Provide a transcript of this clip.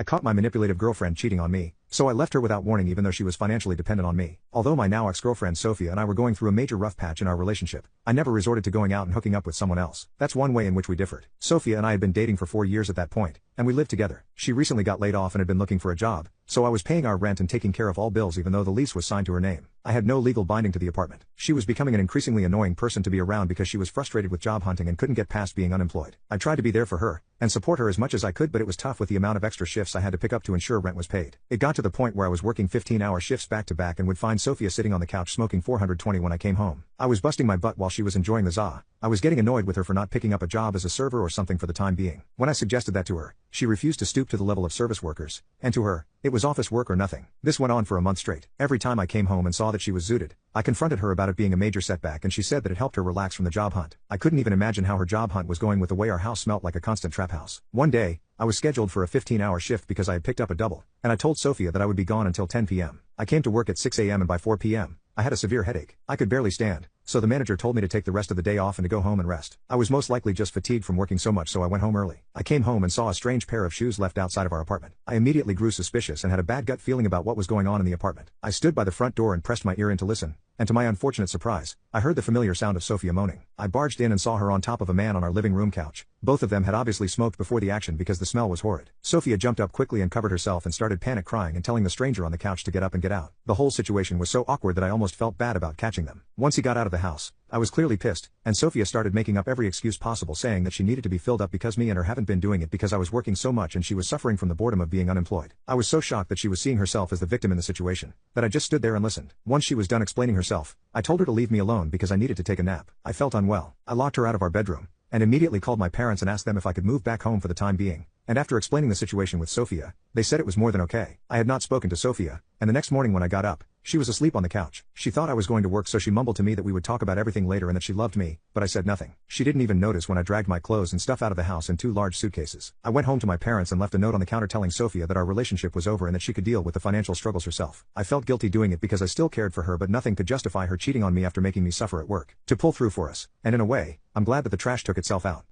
I caught my manipulative girlfriend cheating on me, so I left her without warning even though she was financially dependent on me. Although my now ex-girlfriend Sophia and I were going through a major rough patch in our relationship, I never resorted to going out and hooking up with someone else. That's one way in which we differed. Sophia and I had been dating for 4 years at that point, and we lived together. She recently got laid off and had been looking for a job, so I was paying our rent and taking care of all bills even though the lease was signed to her name. I had no legal binding to the apartment. She was becoming an increasingly annoying person to be around because she was frustrated with job hunting and couldn't get past being unemployed. I tried to be there for her and support her as much as I could, but it was tough with the amount of extra shifts I had to pick up to ensure rent was paid. It got to the point where I was working 15-hour shifts back to back and would find Sophia sitting on the couch smoking 420 when I came home. I was busting my butt while she was enjoying the za. I was getting annoyed with her for not picking up a job as a server or something for the time being. When I suggested that to her, she refused to stoop to the level of service workers, and to her, it was office work or nothing. This went on for a month straight. Every time I came home and saw that she was zooted, I confronted her about it being a major setback and she said that it helped her relax from the job hunt. I couldn't even imagine how her job hunt was going with the way our house smelt like a constant trap house. One day, I was scheduled for a 15-hour shift because I had picked up a double, and I told Sophia that I would be gone until 10 p.m. I came to work at 6 a.m. and by 4 p.m., I had a severe headache. I could barely stand, so the manager told me to take the rest of the day off and to go home and rest. I was most likely just fatigued from working so much, so I went home early. I came home and saw a strange pair of shoes left outside of our apartment. I immediately grew suspicious and had a bad gut feeling about what was going on in the apartment. I stood by the front door and pressed my ear in to listen, and to my unfortunate surprise, I heard the familiar sound of Sophia moaning. I barged in and saw her on top of a man on our living room couch. Both of them had obviously smoked before the action because the smell was horrid. Sophia jumped up quickly and covered herself and started panic crying and telling the stranger on the couch to get up and get out. The whole situation was so awkward that I almost felt bad about catching them. Once he got out of the house, I was clearly pissed, and Sophia started making up every excuse possible, saying that she needed to be filled up because me and her haven't been doing it because I was working so much and she was suffering from the boredom of being unemployed. I was so shocked that she was seeing herself as the victim in the situation, that I just stood there and listened. Once she was done explaining herself, I told her to leave me alone because I needed to take a nap. I felt unwell. I locked her out of our bedroom, and immediately called my parents and asked them if I could move back home for the time being. And after explaining the situation with Sophia, they said it was more than okay. I had not spoken to Sophia, and the next morning when I got up, she was asleep on the couch. She thought I was going to work, so she mumbled to me that we would talk about everything later and that she loved me, but I said nothing. She didn't even notice when I dragged my clothes and stuff out of the house in 2 large suitcases. I went home to my parents and left a note on the counter telling Sophia that our relationship was over and that she could deal with the financial struggles herself. I felt guilty doing it because I still cared for her, but nothing could justify her cheating on me after making me suffer at work. To pull through for us, and in a way, I'm glad that the trash took itself out.